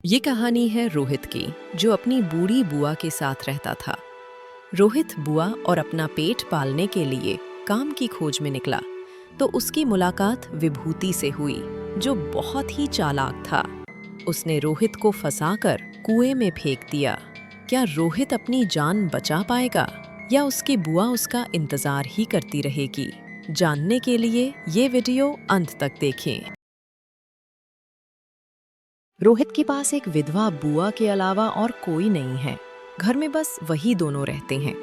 ये कहानी है रोहित की, जो अपनी बूढ़ी बुआ के साथ रहता था। रोहित बुआ और अपना पेट पालने के लिए काम की खोज में निकला, तो उसकी मुलाकात विभूति से हुई, जो बहुत ही चालाक था। उसने रोहित को फंसाकर कुएं में फेंक दिया। क्या रोहित अपनी जान बचा पाएगा, या उसकी बुआ उसका इंतजार ही करती रहेगी? जानने के लिए ये वीडियो अंत तक देखें। रोहित के पास एक विधवा बुआ के अलावा और कोई नहीं है। घर में बस वही दोनों रहते हैं।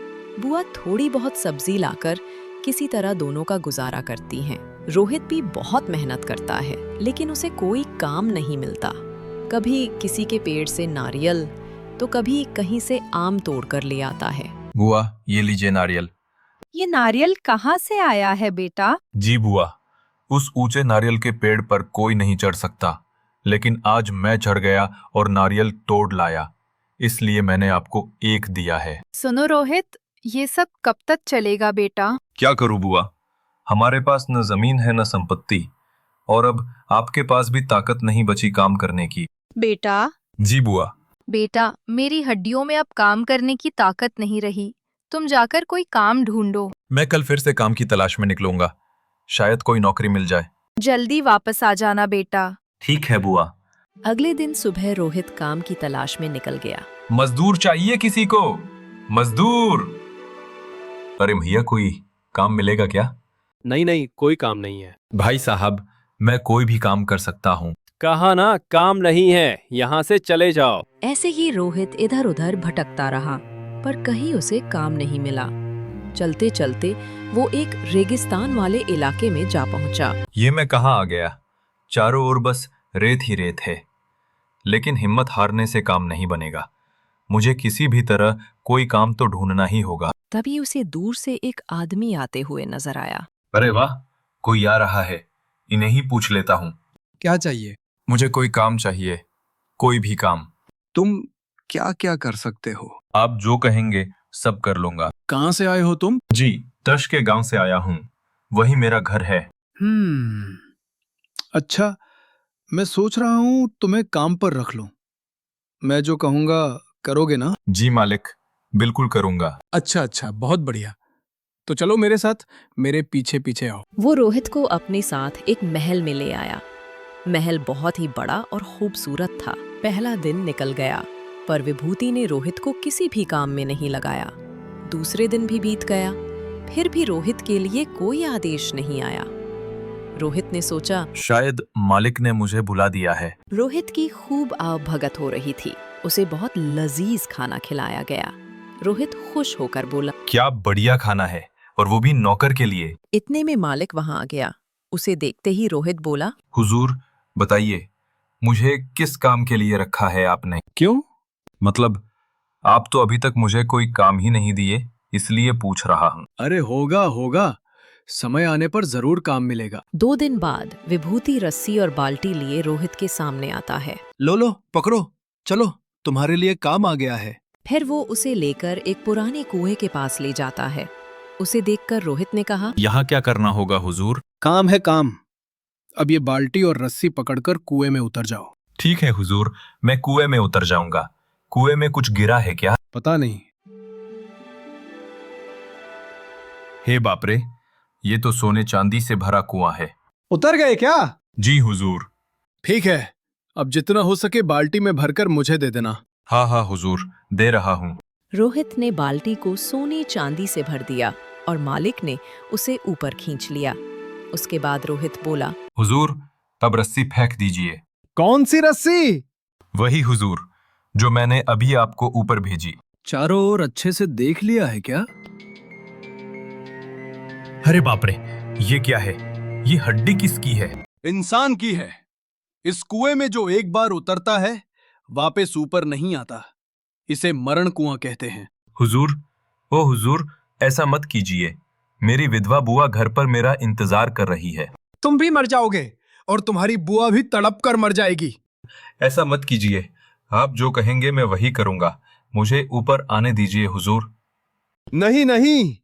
बुआ थोड़ी बहुत सब्जी लाकर किसी तरह दोनों का गुजारा करती हैं। रोहित भी बहुत मेहनत करता है, लेकिन उसे कोई काम नहीं मिलता। कभी किसी के पेड़ से नारियल, तो कभी कहीं से आम तोड़कर ले आता है। बुआ, ये लीजिए नारियल। ये नारियल कहाँ से आया है बेटा? जी बुआ, उस ऊंचे नारियल के पेड़ पर कोई नहीं चढ़ सकता, लेकिन आज मैं चढ़ गया और नारियल तोड़ लाया, इसलिए मैंने आपको एक दिया है। सुनो रोहित, ये सब कब तक चलेगा बेटा? क्या करूं बुआ, हमारे पास न जमीन है न संपत्ति, और अब आपके पास भी ताकत नहीं बची काम करने की। बेटा जी बुआ। बेटा, मेरी हड्डियों में अब काम करने की ताकत नहीं रही। तुम जाकर कोई काम ढूंढो। मैं कल फिर से काम की तलाश में निकलूंगा, शायद कोई नौकरी मिल जाए। जल्दी वापस आ जाना बेटा। ठीक है बुआ। अगले दिन सुबह रोहित काम की तलाश में निकल गया। मजदूर चाहिए किसी को? मजदूर। अरे भैया, कोई काम मिलेगा क्या? नहीं नहीं, कोई काम नहीं है। भाई साहब, मैं कोई भी काम कर सकता हूँ। कहा ना काम नहीं है, यहाँ से चले जाओ। ऐसे ही रोहित इधर उधर भटकता रहा, पर कहीं उसे काम नहीं मिला। चलते चलते वो एक रेगिस्तान वाले इलाके में जा पहुंचा। ये मैं कहाँ आ गया? चारों ओर बस रेत ही रेत है। लेकिन हिम्मत हारने से काम नहीं बनेगा, मुझे किसी भी तरह कोई काम तो ढूंढना ही होगा। तभी उसे दूर से एक आदमी आते हुए नजर आया। अरे वाह, कोई आ रहा है, इन्हें ही पूछ लेता हूँ। क्या चाहिए? मुझे कोई काम चाहिए, कोई भी काम। तुम क्या क्या कर सकते हो? आप जो कहेंगे सब कर लूंगा। कहाँ से आए हो तुम? जी, तश के गांव से आया हूँ, वही मेरा घर है। अच्छा, मैं सोच रहा हूँ तुम्हें काम पर रख लूं। मैं जो कहूँगा करोगे ना? जी मालिक, बिल्कुल करूंगा। अच्छा अच्छा, बहुत बढ़िया। तो चलो मेरे साथ, मेरे पीछे पीछे आओ। वो रोहित को अपने साथ एक महल में ले आया। महल बहुत ही बड़ा और खूबसूरत था। पहला दिन निकल गया, पर विभूति ने रोहित को किसी भी काम में नहीं लगाया। दूसरे दिन भी बीत गया, फिर भी रोहित के लिए कोई आदेश नहीं आया। रोहित ने सोचा, शायद मालिक ने मुझे बुला दिया है। रोहित की खूब आवभगत हो रही थी। उसे बहुत लजीज खाना खिलाया गया। रोहित खुश होकर बोला, क्या बढ़िया खाना है, और वो भी नौकर के लिए। इतने में मालिक वहां आ गया। उसे देखते ही रोहित बोला, हुजूर, बताइए, मुझे किस काम के लिए रखा है आपने? क्यों? मतलब, आप तो अभी तक मुझे कोई काम ही नहीं दिए, इसलिए पूछ रहा हूँ। अरे होगा होगा, समय आने पर जरूर काम मिलेगा। 2 दिन बाद विभूति रस्सी और बाल्टी लिए रोहित के सामने आता है। लो लो, पकड़ो, चलो तुम्हारे लिए काम आ गया है। फिर वो उसे लेकर एक पुराने कुएं के पास ले जाता है। उसे देखकर रोहित ने कहा, यहाँ क्या करना होगा हुजूर? काम है काम। अब ये बाल्टी और रस्सी पकड़कर कुएं में उतर जाओ। ठीक है हुजूर, मैं कुएं में उतर जाऊंगा। कुएं में कुछ गिरा है क्या? पता नहीं। हे बाप रे, ये तो सोने चांदी से भरा कुआं है। उतर गए क्या? जी हुजूर। ठीक है, अब जितना हो सके बाल्टी में भरकर मुझे दे देना। हाँ हाँ हुजूर, दे रहा हूँ। रोहित ने बाल्टी को सोने चांदी से भर दिया और मालिक ने उसे ऊपर खींच लिया। उसके बाद रोहित बोला, हुजूर, अब रस्सी फेंक दीजिए। कौन सी रस्सी? वही हुजूर, जो मैंने अभी आपको ऊपर भेजी। चारों ओर अच्छे से देख लिया है क्या? अरे बाप रे, ये क्या है? ये हड्डी किसकी है? इंसान की है। इस कुएं में जो एक बार उतरता है वापस ऊपर नहीं आता। इसे मरण कुआं कहते हैं। हुजूर, ओ हुजूर, ऐसा मत कीजिए। मेरी विधवा बुआ घर पर मेरा इंतजार कर रही है। तुम भी मर जाओगे और तुम्हारी बुआ भी तड़प कर मर जाएगी। ऐसा मत कीजिए, आप जो कहेंगे मैं वही करूंगा। मुझे ऊपर आने दीजिए हुजूर। नहीं नहीं,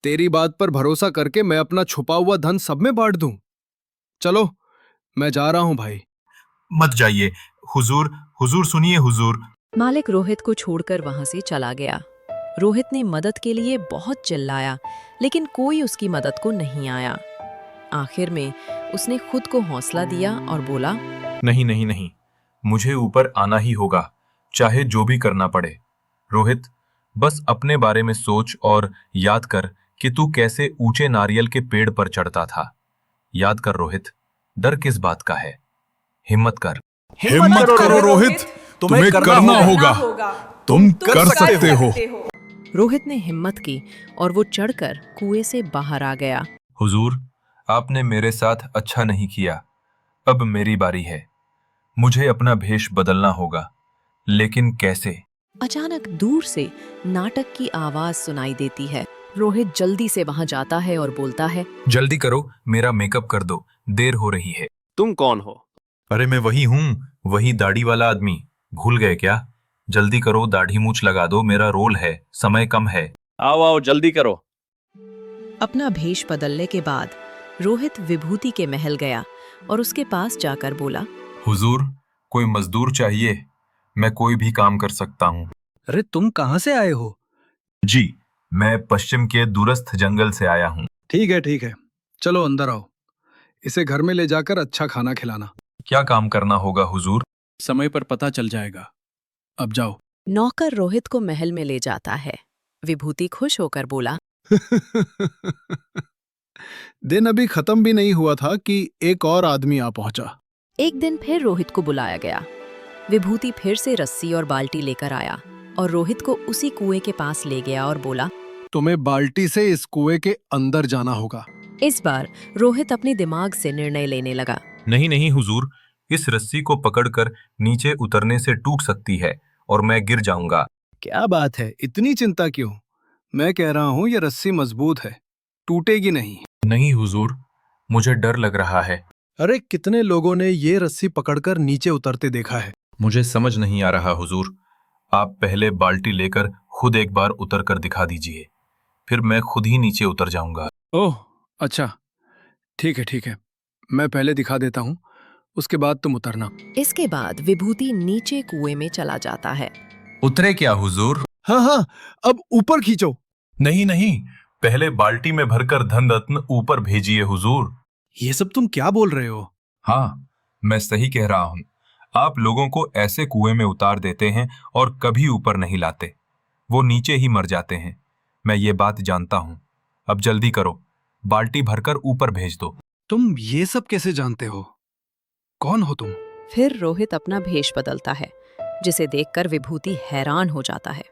तेरी बात पर भरोसा करके मैं अपना छुपा हुआ धन सब में बांट दूं। चलो, मैं जा रहा हूं भाई। मत जाइए, हुजूर, हुजूर सुनिए हुजूर। मालिक रोहित को छोड़कर वहां से चला गया। रोहित ने मदद के लिए बहुत चिल्लाया, लेकिन कोई उसकी मदद को नहीं आया। आखिर में उसने खुद को हौसला दिया और बोला, नहीं नहीं नहीं, मुझे ऊपर आना ही होगा, चाहे जो भी करना पड़े। रोहित, बस अपने बारे में सोच और याद कर कि तू कैसे ऊंचे नारियल के पेड़ पर चढ़ता था। याद कर रोहित, डर किस बात का है? हिम्मत कर। हिम्मत करो रोहित, तुम्हें करना होगा। तुम कर सकते हो। रोहित ने हिम्मत की और वो चढ़कर कुएं से बाहर आ गया। हुजूर, आपने मेरे साथ अच्छा नहीं किया। अब मेरी बारी है। मुझे अपना भेष बदलना होगा, लेकिन कैसे? अचानक दूर से नाटक की आवाज सुनाई देती है। रोहित जल्दी से वहां जाता है और बोलता है, जल्दी करो, मेरा मेकअप कर दो, देर हो रही है। तुम कौन हो? अरे मैं वही हूँ, वही दाढ़ी वाला आदमी। भूल गए क्या? जल्दी करो, दाढ़ी मूछ लगा दो, मेरा रोल है, समय कम है। आओ आओ जल्दी करो। अपना भेष बदलने के बाद रोहित विभूति के महल गया और उसके पास जाकर बोला, हुजूर, कोई मजदूर चाहिए? मैं कोई भी काम कर सकता हूँ। अरे तुम कहाँ से आए हो? जी, मैं पश्चिम के दूरस्थ जंगल से आया हूँ। ठीक है, चलो अंदर आओ। इसे घर में ले जाकर अच्छा खाना खिलाना। क्या काम करना होगा हुजूर? समय पर पता चल जाएगा। अब जाओ। नौकर रोहित को महल में ले जाता है। विभूति खुश होकर बोला, दिन अभी खत्म भी नहीं हुआ था कि एक और आदमी आ पहुंचा। एक दिन फिर रोहित को बुलाया गया। विभूति फिर से रस्सी और बाल्टी लेकर आया और रोहित को उसी कुएं के पास ले गया और बोला, तुम्हें बाल्टी से इस कुएं के अंदर जाना होगा। इस बार रोहित अपने दिमाग से निर्णय लेने लगा। नहीं नहीं हुजूर, इस रस्सी को पकड़कर नीचे उतरने से टूट सकती है और मैं गिर जाऊंगा। क्या बात है, इतनी चिंता क्यों? मैं कह रहा हूँ ये रस्सी मजबूत है, टूटेगी नहीं। नहीं हुजूर, मुझे डर लग रहा है। अरे कितने लोगों ने ये रस्सी पकड़कर नीचे उतरते देखा है। मुझे समझ नहीं आ रहा हुजूर। आप पहले बाल्टी लेकर खुद एक बार उतर कर दिखा दीजिए, फिर मैं खुद ही नीचे उतर जाऊंगा। ओह अच्छा, ठीक है, मैं पहले दिखा देता हूँ, उसके बाद तुम उतरना। इसके बाद विभूति नीचे कुएं में चला जाता है। उतरे क्या हुजूर? हाँ, अब ऊपर खींचो। नहीं नहीं, पहले बाल्टी में भरकर धन रत्न ऊपर भेजिए हुजूर। ये सब तुम क्या बोल रहे हो? हाँ, मैं सही कह रहा हूँ। आप लोगों को ऐसे कुएं में उतार देते हैं और कभी ऊपर नहीं लाते, वो नीचे ही मर जाते हैं। मैं ये बात जानता हूँ। अब जल्दी करो, बाल्टी भरकर ऊपर भेज दो। तुम ये सब कैसे जानते हो? कौन हो तुम? फिर रोहित अपना भेष बदलता है, जिसे देखकर विभूति हैरान हो जाता है।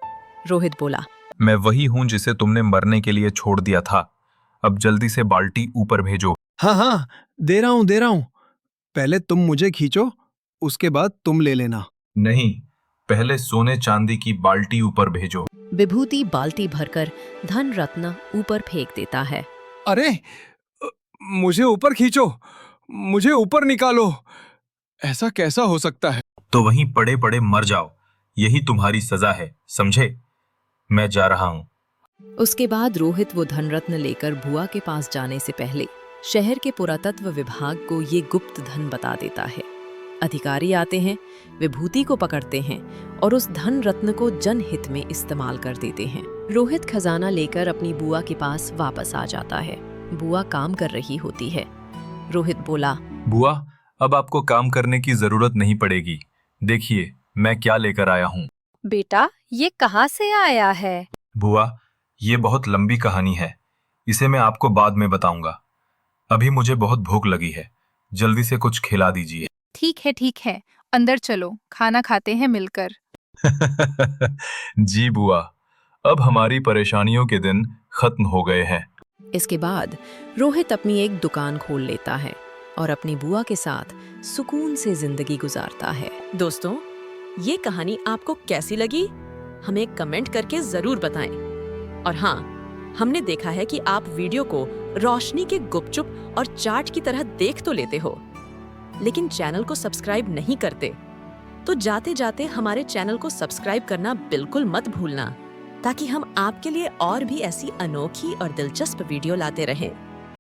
रोहित बोला, मैं वही हूं जिसे तुमने मरने के लिए छोड़ दिया था। अब जल्दी से बाल्टी ऊपर भेजो। हाँ, दे रहा हूँ। पहले तुम मुझे खींचो, उसके बाद तुम ले लेना। नहीं, पहले सोने चांदी की बाल्टी ऊपर भेजो। विभूति बाल्टी भरकर धन रत्न ऊपर फेंक देता है। अरे मुझे ऊपर खींचो, मुझे ऊपर निकालो। ऐसा कैसा हो सकता है? तो वहीं पड़े पड़े मर जाओ, यही तुम्हारी सजा है, समझे? मैं जा रहा हूं। उसके बाद रोहित वो धनरत्न लेकर बुआ के पास जाने से पहले शहर के पुरातत्व विभाग को ये गुप्त धन बता देता है। अधिकारी आते हैं, विभूति को पकड़ते हैं और उस धन रत्न को जनहित में इस्तेमाल कर देते हैं। रोहित खजाना लेकर अपनी बुआ के पास वापस आ जाता है। बुआ काम कर रही होती है। रोहित बोला, बुआ, अब आपको काम करने की जरूरत नहीं पड़ेगी। देखिए मैं क्या लेकर आया हूँ। बेटा, ये कहाँ से आया है? बुआ, ये बहुत लंबी कहानी है, इसे मैं आपको बाद में बताऊंगा। अभी मुझे बहुत भूख लगी है, जल्दी से कुछ खिला दीजिए। ठीक है, अंदर चलो, खाना खाते हैं मिलकर। जी बुआ, अब हमारी परेशानियों के दिन खत्म हो गए हैं। इसके बाद रोहित अपनी एक दुकान खोल लेता है और अपनी बुआ के साथ सुकून से जिंदगी गुजारता है। दोस्तों, ये कहानी आपको कैसी लगी? हमें कमेंट करके जरूर बताएं। और हाँ, हमने देखा है कि आप वीडियो को रोशनी के गुपचुप और चाट की तरह देख तो लेते हो, लेकिन चैनल को सब्सक्राइब नहीं करते। तो जाते जाते हमारे चैनल को सब्सक्राइब करना बिल्कुल मत भूलना, ताकि हम आपके लिए और भी ऐसी अनोखी और दिलचस्प वीडियो लाते रहें।